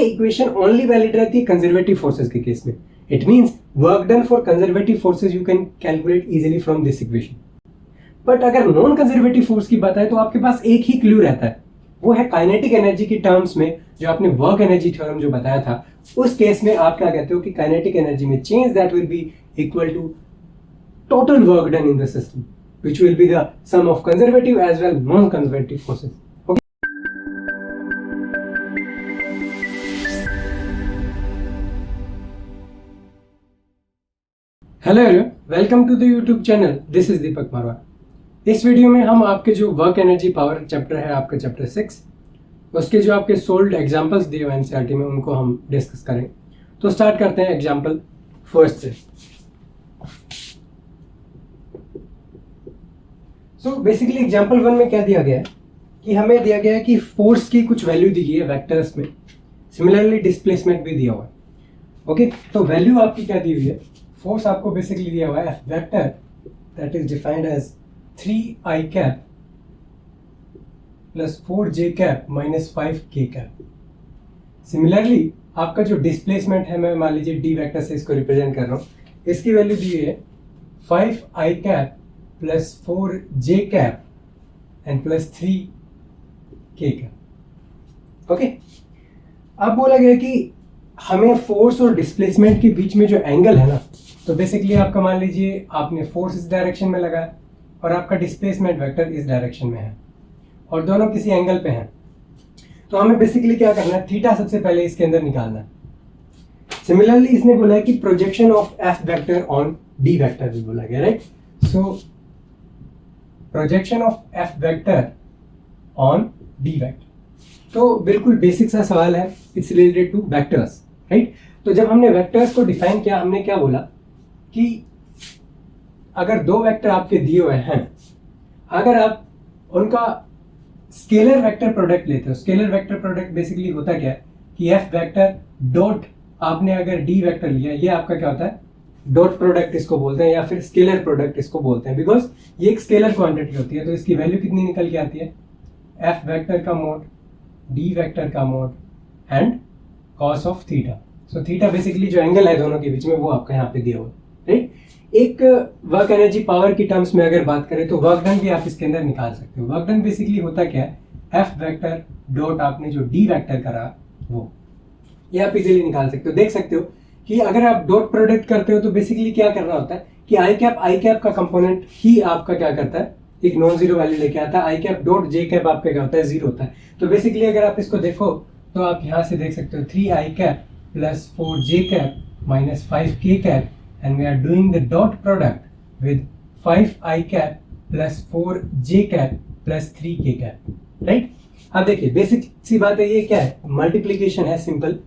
Equation only valid रहती है conservative forces के केस में. It means work done for conservative forces you can calculate easily from this equation. But अगर non conservative force की बात है तो आपके पास एक ही क्लू रहता है, वो है काइनेटिक एनर्जी की टर्म्स में. जो आपने वर्क एनर्जी थ्योरम जो बताया था उस केस में आप क्या कहते हो कि काइनेटिक एनर्जी में change that will be equal to total work done in the system which will be the sum of conservative as well non-conservative forces. Okay. Hello everyone, welcome to the YouTube channel. This is Deepak Marwar. इस video में हम आपके जो work energy power chapter है, आपका chapter 6, उसके जो आपके सोल्ड एग्जांपल्स दिए हुए एनसीईआरटी में उनको हम डिस्कस करें. तो स्टार्ट करते हैं एग्जांपल फर्स्ट से. सो बेसिकली एग्जांपल 1 में क्या दिया गया है कि हमें दिया गया है कि फोर्स की कुछ वैल्यू दी गई है वेक्टर्स में. सिमिलरली डिस्प्लेसमेंट भी दिया हुआ है. ओके, तो वैल्यू आपकी क्या दी हुई है? फोर्स आपको बेसिकली दिया हुआ है F vector that is defined as 3i cap plus 4j cap minus 5k cap. Similarly आपका जो डिस्प्लेसमेंट है, मैं मान लीजिए डी वेक्टर से इसको रिप्रेजेंट कर रहा हूँ, इसकी वैल्यू दी हुई है 5i cap plus 4j cap and plus 3k cap. Okay, अब बोला गया कि हमें फोर्स और डिस्प्लेसमेंट के बीच में जो एंगल है ना, तो बेसिकली आपका मान लीजिए आपने फोर्स इस डायरेक्शन में लगाया और आपका डिस्प्लेसमेंट वेक्टर इस डायरेक्शन में है और दोनों किसी एंगल पे हैं. तो हमें बेसिकली क्या करना है, थीटा सबसे पहले इसके अंदर निकालना है. सिमिलरली इसने बोला है कि projection of F vector on D vector भी बोला गया, right? So projection of F vector on D vector. तो बिल्कुल बेसिक सा सवाल है, it's related two vectors, right? तो जब हमने वेक्टर्स को डिफाइन किया, हमने क्या बोला कि अगर दो वेक्टर आपके दिए हुए हैं, अगर आप उनका स्केलर वेक्टर प्रोडक्ट लेते हो, स्केलर वेक्टर प्रोडक्ट बेसिकली होता क्या है कि एफ वेक्टर डॉट आपने अगर डी वेक्टर लिया, ये आपका क्या होता है, डॉट प्रोडक्ट इसको बोलते हैं या फिर स्केलर प्रोडक्ट इसको बोलते हैं, बिकॉज ये एक स्केलर क्वांटिटी होती है. तो इसकी वैल्यू कितनी निकल के आती है, एफ वेक्टर का मोड, डी वेक्टर का mode and cos of theta. So theta basically जो एंगल है दोनों के बीच में वो आपका यहाँ पे दिया हुआ है, राइट? एक वर्क एनर्जी पावर की टर्म्स में अगर बात करें तो वर्क डन भी आप इसके अंदर निकाल सकते हो. वर्क डन बेसिकली होता क्या है, एफ वेक्टर डॉट आपने जो डी वेक्टर करा वो, ये आप इजीली निकाल सकते हो. देख सकते हो कि अगर आप डॉट प्रोडक्ट करते हो तो बेसिकली क्या करना होता है कि आई कैप का कंपोनेंट ही आपका क्या करता है, एक नॉन जीरो वैल्यू लेके आता है. आई कैप डॉट जे कैप आपका क्या होता है, जीरो होता है. तो बेसिकली अगर आप इसको देखो तो आप यहाँ से देख सकते हो 3i cap plus 4j cap minus 5k cap and we are doing the dot product with 5i cap plus 4j cap plus 3k cap, right? अब देखिए बेसिक सी बात है, ये क्या है, मल्टीप्लीकेशन है सिंपल,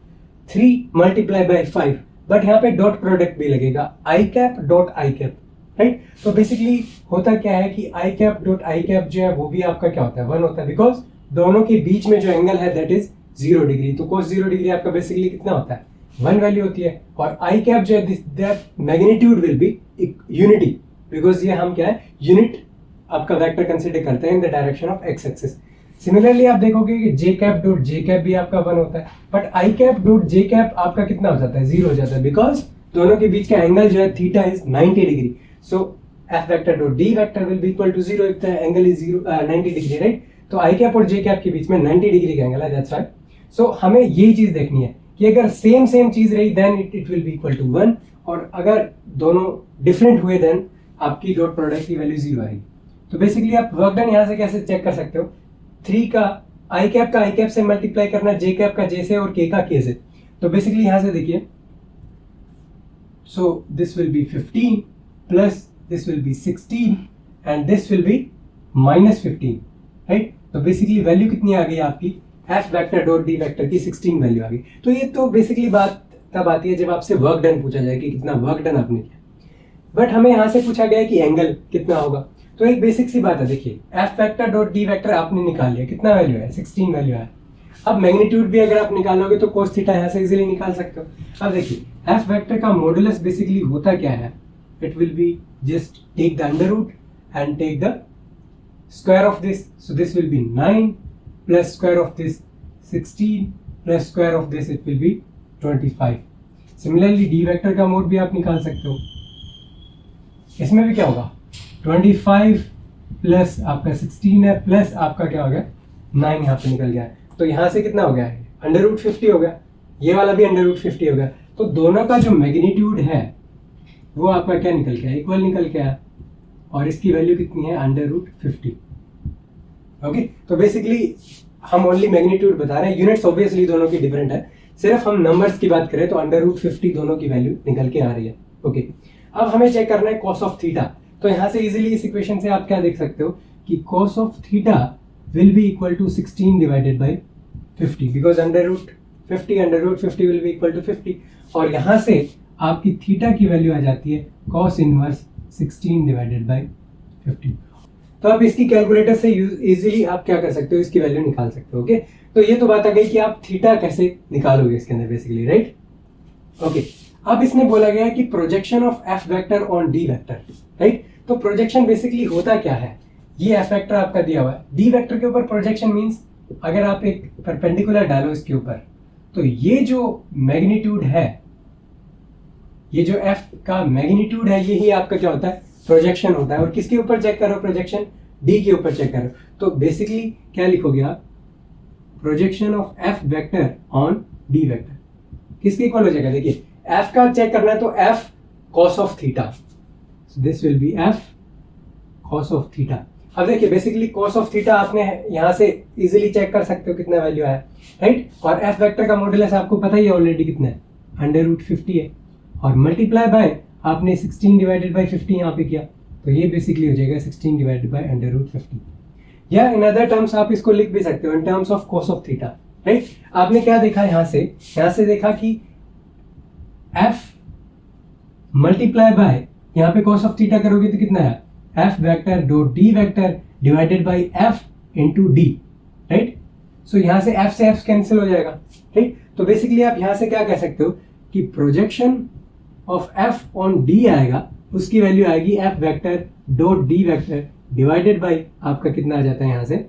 3 मल्टीप्लाई बाय 5, बट यहाँ पे डॉट प्रोडक्ट भी लगेगा, i cap dot i cap, right? तो बेसिकली होता क्या है कि i cap dot i cap जो है वो भी आपका क्या होता है, 1 होता है, बिकॉज दोनों के बीच में जो एंगल है दैट इज 0 डिग्री. तो cos 0 डिग्री आपका बेसिकली कितना होता है, 1 वैल्यू होती है. और आई कैप जो है that magnitude will be unity, because ये हम क्या है, यूनिट आपका वेक्टर कंसीडर करते हैं in the direction of x axis. Similarly आप देखोगे कि जे कैप डॉट जे कैप भी आपका 1 होता है, but I cap dot J cap आपका कितना हो जाता है, 0 हो जाता है, बिकॉज दोनों के बीच का एंगल जो है theta is 90 degree. So F vector dot D vector will be equal to 0 if the angle is 90 degree, right? तो आई कैप और जे कैप के बीच में 90 डिग्री का एंगल है, दैट्स व्हाई. सो हमें यही चीज देखनी है कि अगर सेम चीज रही then it will be equal to 1, और अगर दोनों डिफरेंट हुए देन आपकी डॉट प्रोडक्ट की वैल्यू 0 आएगी. तो बेसिकली आप वर्क डन यहाँ से कैसे चेक कर सकते हो, 3 का आई कैप से मल्टीप्लाई करना, जे कैप का जे से और के का के से. तो बेसिकली यहाँ से देखिए, सो this will B 15 plus this will B 16 and this will B minus 15, right? तो बेसिकली वैल्यू कितनी आ गई आपकी, F vector dot D vector की 16 वैल्यू आ गई. तो ये तो बेसिकली बात तब आती है जब आपसे वर्क डन पूछा जाए कि कितना वर्क डन आपने किया. बट हमें यहाँ से पूछा गया है कि एंगल कितना होगा. तो एक बेसिक सी बात है, देखिए F vector dot D vector आपने निकाल लिया, कितना वैल्यू है, 16 वैल्यू है. अब मैग्नीट्यूड भी अगर आप निकालोगे तो कोस थीटा यहाँ से इजीली निकाल सकते हो. अब देखिए एफ वेक्टर का मॉडुलस बेसिकली होता क्या है, it will be just take the under root and take the square of this. So this will be 9 plus square of this 16 plus square of this it will be 25। Similarly D vector का mod भी आप निकाल सकते हो। इसमें भी क्या होगा, 25 प्लस आपका 16 है, प्लस आपका क्या हो गया 9 यहाँ पे निकल गया है। तो यहाँ से कितना हो गया है, √50 हो गया, ये वाला भी √50 हो गया। तो दोनों का जो मैग्नीट्यूड है वो आपका क्या निकल गया, इक्वल निकल गया, और इसकी वैल्यू कितनी है √50। ओके, तो बेसिकली हम ओनली मैग्नीट्यूड बता रहे हैं, यूनिट्स ऑब्वियसली दोनों की डिफरेंट है, सिर्फ हम नंबर्स की बात करें तो √50 दोनों की वैल्यू निकल के आ रही है। ओके, अब हमें चेक करना है cos ऑफ थीटा। तो यहाँ से इजीली इस इक्वेशन से आप क्या देख सकते हो कि cos of theta will be equal to 16 divided by 50, because √50 will be equal to 50, और यहाँ से आपकी थीटा की वैल्यू आ जाती है cos इनवर्स 16 डिवाइडेड बाई 50। तो अब इसकी कैलकुलेटर से इजीली आप क्या कर सकते हो, इसकी वैल्यू निकाल सकते हो। ओके, तो ये तो बात आ गई कि आप थीटा कैसे निकालोगे इसके अंदर बेसिकली, राइट। ओके, अब इसने बोला गया है कि projection of F vector on D vector, right. तो प्रोजेक्शन बेसिकली होता क्या है, ये एफ वेक्टर आपका दिया हुआ है, डी वेक्टर के ऊपर प्रोजेक्शन मींस अगर आप एक परपेंडिकुलर डालो इसके ऊपर, तो ये जो मैग्नीट्यूड है, ये जो एफ का मैग्नीट्यूड है, यही आपका क्या होता है, प्रोजेक्शन होता है। और किसके ऊपर चेक करो प्रोजेक्शन, डी के ऊपर चेक करो। तो बेसिकली क्या लिखोगे आप, projection of F vector on D vector किसके इक्वल हो जाएगा, देखिए एफ का चेक करना है तो F cos of theta, this will B F cos of theta. अब देखिए बेसिकली cos ऑफ थीटा आपने यहां से इजीली चेक कर सकते हो कितना वैल्यू आया, राइट। और एफ वेक्टर का मॉडुलस आपको पता ही है ऑलरेडी कितना है, √50 है, और मल्टीप्लाई बाय आपने 16 डिवाइडेड बाय 50 यहाँ पे किया, तो ये बेसिकली हो जाएगा 16 डिवाइडेड बाय √50। या इन अदर टर्म्स आप इसको लिख भी सकते हो in terms of cos of theta, right. आपने क्या देखा यहाँ से देखा कि f मल्टीप्लाई बाय यहाँ पे cos ऑफ थीटा करोगे तो कितना है, f vector dot D vector divided by f into D, right. So यहाँ से f से f कैंसिल हो जाएगा, राइट। तो बेसिकली आप यहाँ से क्या कह सकते हो कि projection of f on d आएगा, उसकी वैल्यू आएगी f vector dot D vector divided bye आपका कितना आ जाता है यहाँ से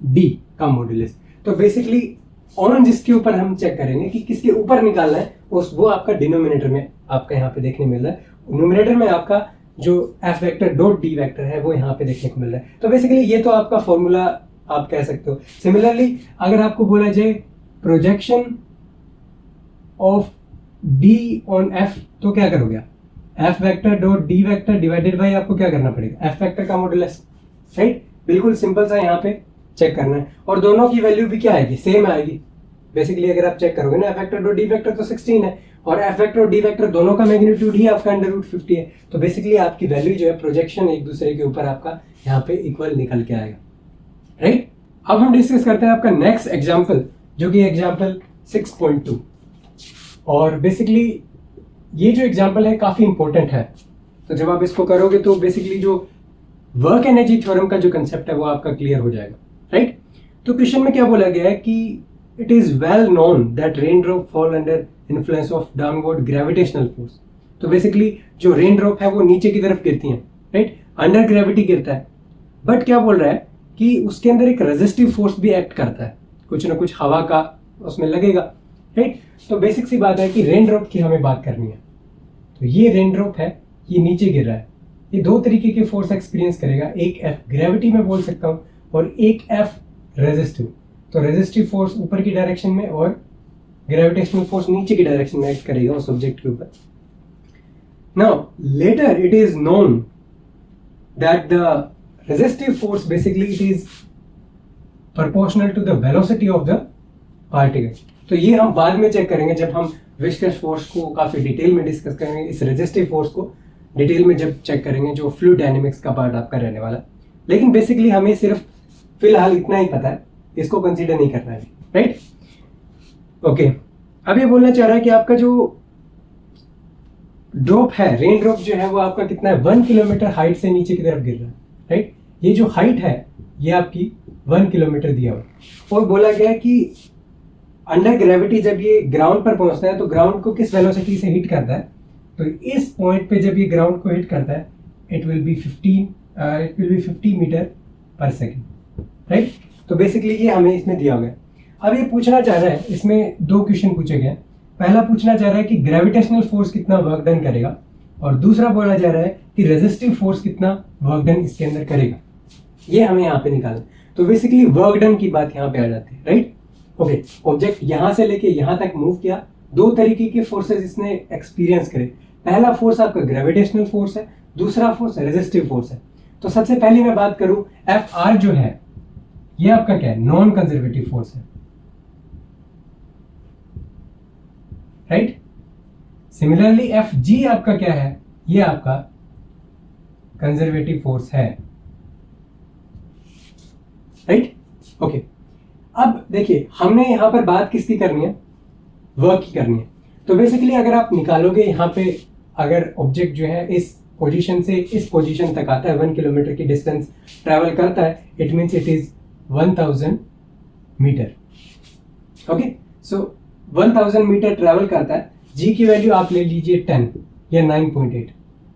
d का मॉडुलस। तो बेसिकली ऑन जिसके ऊपर हम चेक करेंगे कि किसके ऊपर निकालना है, उस वो आपका डिनोमिनेटर में आपका यहाँ पे देखने मिल रहा है, न्यूमरेटर में आपका जो F vector dot D vector है वो यहाँ पे देखने को मिल रहा है। तो बेसिकली ये तो आपका फॉर्मूला आप कह सकते हो। सिमिलरली अगर आपको बोला जाए projection of D on F, तो क्या करोगे, F vector dot D vector divided bye आपको क्या करना पड़ेगा, एफ वेक्टर का मॉडुलस, राइट। बिल्कुल सिंपल सा यहाँ पे चेक करना है, और दोनों की वैल्यू भी क्या आएगी, सेम आएगी। बेसिकली अगर आप चेक करोगे ना, F vector dot D vector तो 16 है, और एफ वेक्टर और डी वेक्टर दोनों का मैग्नीट्यूड ही आपका √50 है। तो बेसिकली आपकी वैल्यू जो है प्रोजेक्शन एक दूसरे के ऊपर आपका यहाँ पे इक्वल निकल के आएगा, राइट। अब हम डिस्कस करते हैं आपका नेक्स्ट एग्जाम्पल, जो कि एग्जाम्पल 6.2। और बेसिकली ये जो एग्जाम्पल है काफी इंपॉर्टेंट है। तो जब आप इसको करोगे तो बेसिकली जो वर्क एनर्जी थ्योरम का जो कंसेप्ट है वो आपका क्लियर हो जाएगा, राइट। तो क्वेश्चन में क्या बोला गया है कि it is well known that rain drop fall under influence of downward gravitational force. तो बेसिकली जो रेन ड्रॉप है वो नीचे की तरफ गिरती हैं, राइट, अंडर ग्रेविटी गिरता है। बट क्या बोल रहा है कि उसके अंदर एक रेजिस्टिव फोर्स भी एक्ट करता है, कुछ ना कुछ हवा का उसमें लगेगा, राइट। तो बेसिक सी बात है कि रेन ड्रॉप की हमें बात करनी है। तो ये रेन ड्रॉप है, ये नीचे गिर रहा है, ये दो तरीके के फोर्स एक्सपीरियंस करेगा, एक एफ ग्रेविटी में बोल सकता हूँ और एक एफ रेजिस्टिव। तो रेजिस्टिव फोर्स ऊपर की डायरेक्शन में और ग्रेविटेशनल फोर्स नीचे की डायरेक्शन में एक्ट करेगा उस ऑब्जेक्ट के ऊपर। Now later it is known that the resistive force basically it is proportional to the velocity of the particle. तो ये हम बाद में चेक करेंगे जब हम विस्कस फोर्स को काफी डिटेल में डिस्कस करेंगे, इस रेजिस्टिव फोर्स को डिटेल में जब चेक करेंगे, जो फ्लूइड डायनेमिक्स का पार्ट आपका रहने वाला। लेकिन बेसिकली हमें सिर्फ फिलहाल इतना ही पता है, इसको कंसीडर नहीं करना है, राइट। ओके, अब ये बोलना चाह रहा है कि आपका जो ड्रॉप है, रेन ड्रॉप जो है वो आपका कितना है, 1 किलोमीटर हाइट से नीचे की तरफ गिर रहा है, राइट। ये जो हाइट है ये आपकी 1 किलोमीटर दिया हुआ, और बोला गया कि अंडर ग्रेविटी जब ये ग्राउंड पर पहुंचता है तो ग्राउंड को किस वेलोसिटी से हिट करता है, तो इस पॉइंट पे जब ये ग्राउंड को हिट करता है it will B 50 metre per second, right. तो बेसिकली ये हमें इसमें दिया हुआ है। अब ये पूछना चाह रहा है, इसमें दो क्वेश्चन पूछे गए। पहला पूछना चाह रहा है कि ग्रेविटेशनल फोर्स कितना वर्क डन करेगा, और दूसरा बोला जा रहा है कि रेजिस्टिव फोर्स कितना वर्क डन इसके अंदर करेगा। ये हमें यहाँ पे निकालना। तो बेसिकली वर्क डन की बात यहाँ पे आ जाती है, राइट। ओके, ऑब्जेक्ट यहाँ से लेके यहाँ तक मूव किया, दो तरीके के फोर्सेस इसने एक्सपीरियंस करे। पहला फोर्स आपका ग्रेविटेशनल फोर्स है, दूसरा फोर्स रेजिस्टिव फोर्स है। तो सबसे पहले मैं बात करूं, एफ आर जो है ये आपका क्या है, नॉन कंजर्वेटिव फोर्स है, राइट। सिमिलरली एफ जी आपका क्या है, ये आपका कंजर्वेटिव फोर्स है, राइट। ओके, अब देखिए हमने यहां पर बात किसकी करनी है, वर्क की करनी है। तो बेसिकली अगर आप निकालोगे यहाँ पे, अगर ऑब्जेक्ट जो है इस पोजीशन से इस पोजीशन तक आता है, 1 किलोमीटर की डिस्टेंस ट्रैवल करता है, it means it is 1000 meter. Okay, so 1000 meter travel करता है। जी की वैल्यू आप ले लीजिए 10 या 9.8,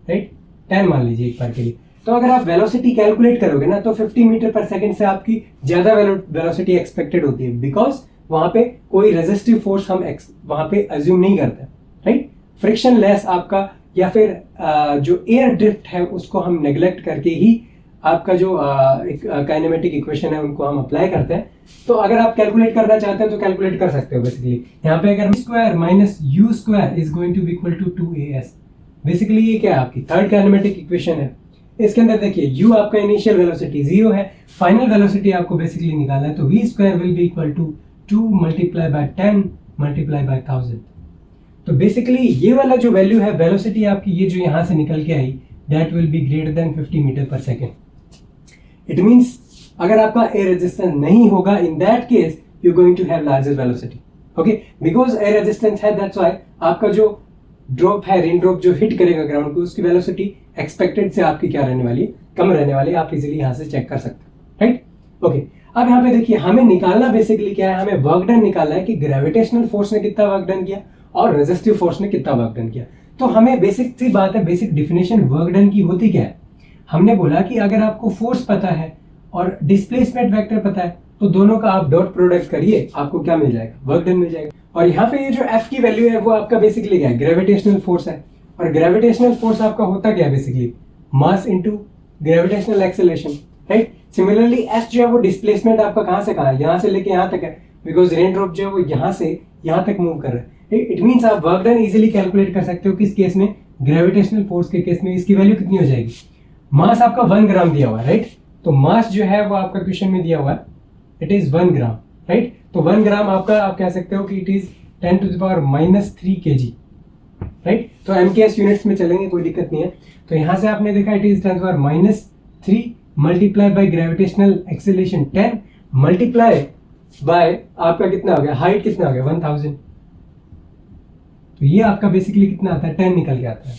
राइट, 10 मान लीजिए एक बार के लिए। तो अगर आप वेलोसिटी कैलकुलेट करोगे ना, तो 50 मीटर पर सेकंड से आपकी ज्यादा वेलोसिटी एक्सपेक्टेड होती है, बिकॉज वहां पे कोई रेजिस्टिव फोर्स हम वहां पे अज्यूम नहीं करते, राइट। फ्रिक्शन लेस आपका, या फिर जो एयर ड्रिफ्ट है उसको हम नेग्लेक्ट करके ही आपका जो काइनेमेटिक इक्वेशन है उनको हम अप्लाई करते हैं। तो अगर आप कैलकुलेट करना चाहते हैं तो कैलकुलेट कर सकते हो। बेसिकली यहाँ पे अगर square minus u square is going to be equal to 2as, basically ये क्या है, आपकी थर्ड काइनेमेटिक इक्वेशन है। इसके अंदर देखिए u आपका इनिशियल वेलोसिटी 0 है, फाइनल वेलोसिटी आपको बेसिकली निकालना है, तो v square will be equal to 2 multiply by 10 multiply by 1000। तो बेसिकली ये वाला जो वैल्यू है वेलोसिटी आपकी, ये जो यहां से निकल के आई, that will be greater than 50 metre per second. It means अगर आपका एयर रेजिस्टेंस नहीं होगा, in that case you going to have larger velocity, okay, because air resistance है, दैट्स व्हाई आपका जो ड्रॉप है, रेन ड्रॉप जो हिट करेगा ग्राउंड को, उसकी वेलोसिटी एक्सपेक्टेड से आपकी क्या रहने वाली है, कम रहने वाली है। आप इजीली यहां से चेक कर सकते हो, राइट। ओके, अब यहाँ पे देखिए हमें निकालना बेसिकली क्या है, हमें वर्क डन निकालना है कि ग्रेविटेशनल फोर्स ने कितना वर्क डन किया और रेजिस्टिव फोर्स ने कितना वर्क डन किया। तो हमें बेसिक सी बात है, बेसिक डिफिनेशन वर्क डन की होती क्या है, हमने बोला कि अगर आपको फोर्स पता है और डिस्प्लेसमेंट वेक्टर पता है, तो दोनों का आप डॉट प्रोडक्ट करिए, आपको क्या मिल जाएगा, वर्क डन मिल जाएगा। और यहाँ पे ये जो एफ की वैल्यू है वो आपका बेसिकली क्या है, ग्रेविटेशनल फोर्स है। और ग्रेविटेशनल फोर्स आपका होता क्या है, basically mass into gravitational acceleration, right. Similarly S जो है वो डिस्प्लेसमेंट आपका कहां से कहां है, यहां से लेके यहां तक है, बिकॉज रेन ड्रॉप जो है वो यहां से यहां तक मूव कर रहा है। इट मींस आप वर्क डन इजीली कैलकुलेट कर सकते हो किस केस में, ग्रेविटेशनल फोर्स के केस में। इसकी वैल्यू कितनी हो जाएगी, मास आपका 1 ग्राम दिया हुआ है, राइट। तो मास जो है वो आपका क्वेश्चन में दिया हुआ है, इट इज 1 ग्राम, राइट। तो 1 ग्राम आपका, आप कह सकते हो कि इट इज 10⁻³ kg, राइट। तो MKS यूनिट्स में चलेंगे, कोई दिक्कत नहीं है। तो यहां से आपने देखा it is 10⁻³ multiply by gravitational acceleration 10 multiply bye आपका कितना हो गया, हाइट कितना हो गया 1000। तो ये आपका बेसिकली कितना आता है, 10 निकल के आता है,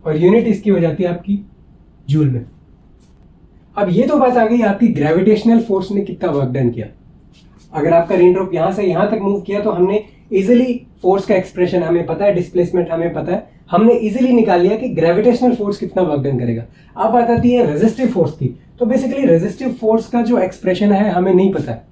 और यूनिट इसकी हो जाती है आपकी जूल में। अब ये तो बात आ गई आपकी ग्रेविटेशनल फोर्स ने कितना वर्क डन किया। अगर आपका रेन ड्रॉप यहां से यहां तक मूव किया तो हमने इजीली फोर्स का एक्सप्रेशन हमें पता है, डिस्प्लेसमेंट हमें पता है, हमने इजीली निकाल लिया कि ग्रेविटेशनल फोर्स कितना वर्क डन करेगा। अब बात आती है रेजिस्टिव फोर्स की। तो बेसिकली रेजिस्टिव फोर्स का जो एक्सप्रेशन है हमें नहीं पता है,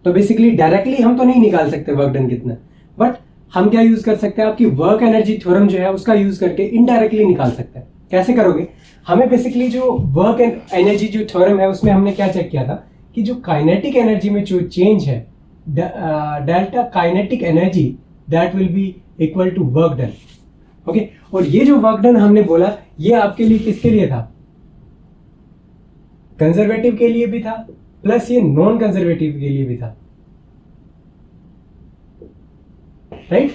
तो बेसिकली डायरेक्टली हम तो नहीं निकाल सकते वर्क डन कितना, बट हम क्या यूज कर सकते हैं, आपकी वर्क एनर्जी थ्योरम जो है उसका यूज करके इनडायरेक्टली निकाल सकते हैं। कैसे करोगे, हमें बेसिकली जो वर्क एनर्जी जो थ्योरम है उसमें हमने क्या चेक किया था कि जो काइनेटिक एनर्जी में जो चेंज है, delta kinetic energy that will be equal to work done, okay. और ये जो वर्क डन हमने बोला ये आपके लिए किसके लिए था, कंजर्वेटिव के लिए भी था, प्लस ये नॉन कंजर्वेटिव के लिए भी था, राइट।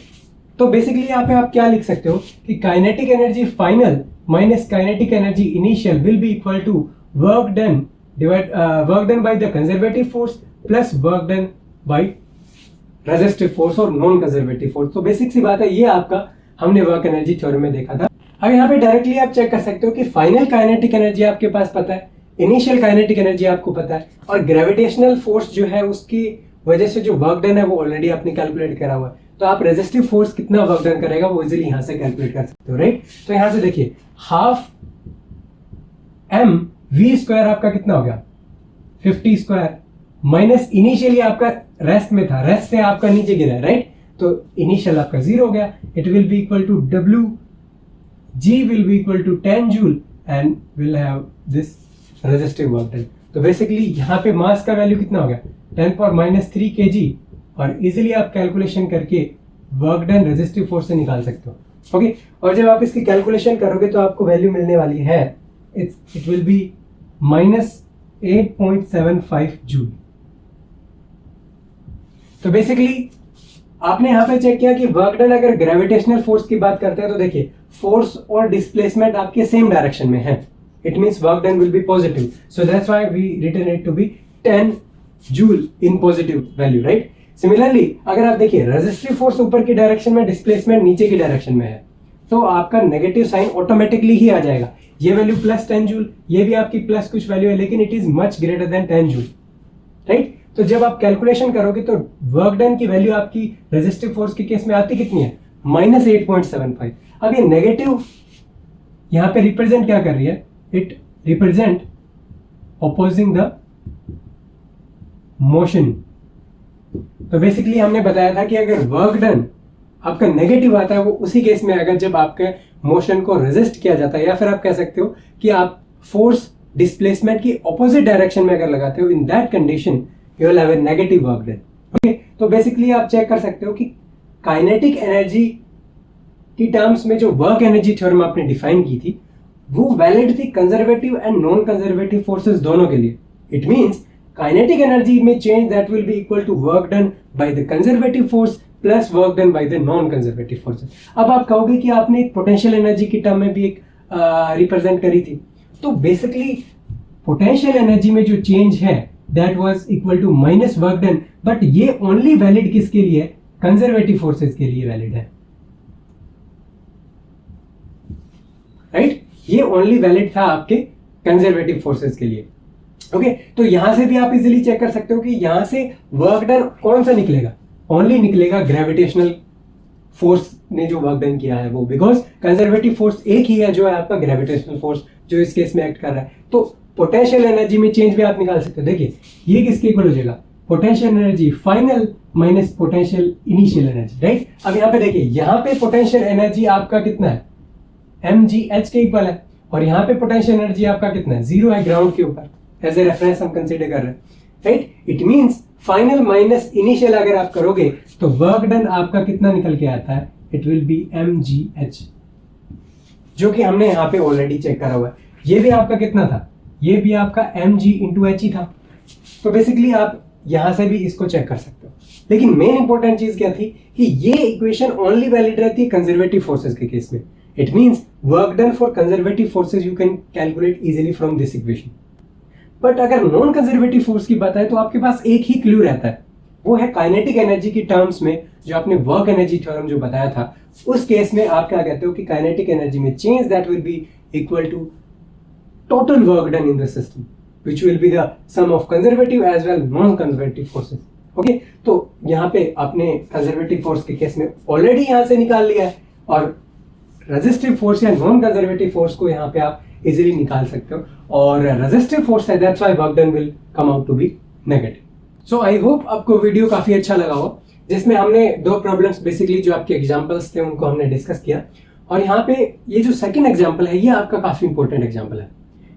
तो बेसिकली यहाँ पे आप क्या लिख सकते हो कि kinetic energy final minus kinetic energy initial will be equal to work done by the conservative force plus work done by resistive force और नॉन कंजर्वेटिव फोर्स। तो बेसिक सी बात है, ये आपका हमने वर्क एनर्जी थ्योरम में देखा था। अब यहाँ पे डायरेक्टली आप चेक कर सकते हो कि फाइनल काइनेटिक एनर्जी आपके पास पता है, इनिशियल काइनेटिक एनर्जी आपको पता है, और ग्रेविटेशनल फोर्स जो है उसकी वजह से जो वर्क डन है वो ऑलरेडी आपने कैलकुलेट करा हुआ है। तो आप रेजिस्टिव फोर्स कितना वर्क डन करेगा वो इजीली यहां से कैलकुलेट कर सकते हो, राइट। तो यहां से देखिए हाफ mv स्क्वायर आपका कितना हो गया 50 स्क्वायर, माइनस इनिशियली आपका रेस्ट में था, रेस्ट से आपका नीचे गिरा है, राइट? तो इनिशियल आपका 0 हो गया. It will be equal to W, G will be equal to 10 joule and we'll have this resistive work done. तो बेसिकली यहाँ पे मास का वैल्यू कितना हो गया? 10⁻³ kg. और इजीली आप कैलकुलेशन करके वर्क डन रेजिस्टिव फोर्स से निकाल सकते हो. ओके, और जब आप इसकी कैलकुलेशन करोगे तो आपको वैल्यू मिलने वाली है, इट विल बी -8.75 जूल. तो बेसिकली आपने यहाँ पे चेक किया कि वर्क डन अगर ग्रेविटेशनल फोर्स की बात करते हैं तो देखिए फोर्स और डिस्प्लेसमेंट आपके सेम डायरेक्शन में है. It means work done will be positive. So that's why we written it to be 10 joule in positive value, right? Similarly अगर आप देखिए रेजिस्टिव फोर्स ऊपर की डायरेक्शन में, डिस्प्लेसमेंट नीचे की डायरेक्शन में है, तो आपका नेगेटिव साइन ऑटोमेटिकली ही आ जाएगा. ये वैल्यू +10 जूल, ये भी आपकी प्लस कुछ वैल्यू है, लेकिन it is much greater than 10 joule, right? तो जब आप कैलकुलेशन करोगे तो वर्क डन की वैल्यू आपकी रेजिस्टिव फोर्स के केस में आती कितनी है? -8.75. अब ये नेगेटिव यहां पे रिप्रेजेंट क्या कर रही है? It represent opposing the motion. तो बेसिकली हमने बताया था कि अगर वर्क डन आपका नेगेटिव आता है वो उसी केस में आएगा जब आपके मोशन को रेजिस्ट किया जाता है, या फिर आप कह सकते हो कि आप फोर्स डिस्प्लेसमेंट की ऑपोजिट डायरेक्शन में अगर लगाते हो, in that condition you will have a negative work done. Okay, तो बेसिकली आप चेक कर सकते हो कि काइनेटिक एनर्जी की टर्म्स में जो वर्क एनर्जी थ्योरम आपने डिफाइन की थी वो वैलिड थी conservative and non conservative forces दोनों के लिए. इट मींस काइनेटिक एनर्जी में change that will be equal to work done by the conservative force plus work done by the non conservative forces. अब आप कहोगे कि आपने एक पोटेंशियल एनर्जी की टर्म में भी एक रिप्रेजेंट करी थी, तो बेसिकली पोटेंशियल एनर्जी में जो चेंज है that was equal to minus work done, but ये only valid किसके लिए है? कंजर्वेटिव फोर्सेस के लिए वैलिड है, राइट? ये ओनली वैलिड था आपके कंजर्वेटिव फोर्सेस के लिए. ओके, तो यहां से भी आप इजीली चेक कर सकते हो कि यहां से वर्क डन कौन सा निकलेगा? ओनली निकलेगा ग्रेविटेशनल फोर्स ने जो वर्क डन किया है वो, बिकॉज कंजर्वेटिव फोर्स एक ही है जो है आपका ग्रेविटेशनल फोर्स जो इस केस में एक्ट कर रहा है. तो पोटेंशियल एनर्जी में चेंज भी आप निकाल सकते हो. देखिए ये किसके इक्वल हो जाएगा? Potential energy final minus potential initial energy, right? अब यहाँ पे देखिए, यहाँ पे पोटेंशियल एनर्जी आपका कितना है? mgh के इक्वल है, और यहाँ पे पोटेंशियल एनर्जी आपका कितना है? 0 है ग्राउंड के ऊपर. एज ए रेफरेंस हम कंसीडर कर रहे हैं, right? It means final minus initial अगर आप करोगे तो वर्क डन आपका कितना निकल के आता है? इट विल बी mgh, जो कि हमने यहाँ पे ऑलरेडी चेक करा हुआ है. ये भी आपका कितना था? ये भी आपका mg/h ही था. तो बेसिकली आप यहां से भी इसको चेक कर सकते हो. लेकिन मेन इंपॉर्टेंट चीज क्या थी कि ये इक्वेशन ओनली वैलिड रहती है कंजर्वेटिव फोर्सेस के केस में. It means work done for conservative forces you can calculate easily from this equation. But अगर नॉन कंजर्वेटिव फोर्स की बात है तो आपके पास एक ही क्लू रहता है, वो है काइनेटिक एनर्जी की टर्म्स में जो आपने वर्क एनर्जी थ्योरम जो बताया था, उस केस में आप क्या कहते हो कि काइनेटिक एनर्जी में change that will be equal to total work done in the system, which will be the sum of conservative as well non-conservative forces. Okay, तो यहाँ पे आपने कंजर्वेटिव फोर्स के केस में ऑलरेडी यहाँ से निकाल लिया है, और रेजिस्टिव फोर्स या नॉन कंजर्वेटिव फोर्स को यहाँ पे आप इजीली निकाल सकते हो. और रेजिस्टिव फोर्स है, that's why work done will come out to be negative. So I hope आपको वीडियो काफी अच्छा लगा हो, जिसमें हमने 2 प्रॉब्लम्स बेसिकली जो आपके एग्जाम्पल्स थे उनको हमने डिस्कस किया. और यहाँ पे ये जो सेकेंड एग्जाम्पल है ये आपका काफी इंपॉर्टेंट एग्जाम्पल है.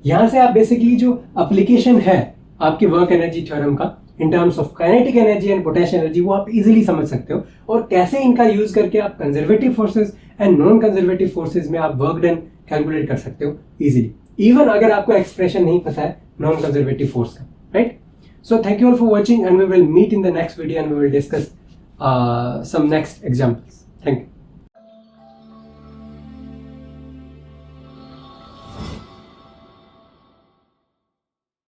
यहां से आप बेसिकली जो एप्लीकेशन है आपके वर्क एनर्जी थ्योरम का in terms of kinetic energy and potential energy वो आप इजीली समझ सकते हो, और कैसे इनका यूज करके आप conservative forces and non conservative forces में आप वर्क डन कैलकुलेट कर सकते हो इजीली, इवन अगर आपको एक्सप्रेशन नहीं पता है नॉन कंजर्वेटिव फोर्स का, right? So thank you all for watching and we will meet in the next video and we will discuss some next examples. Thank you.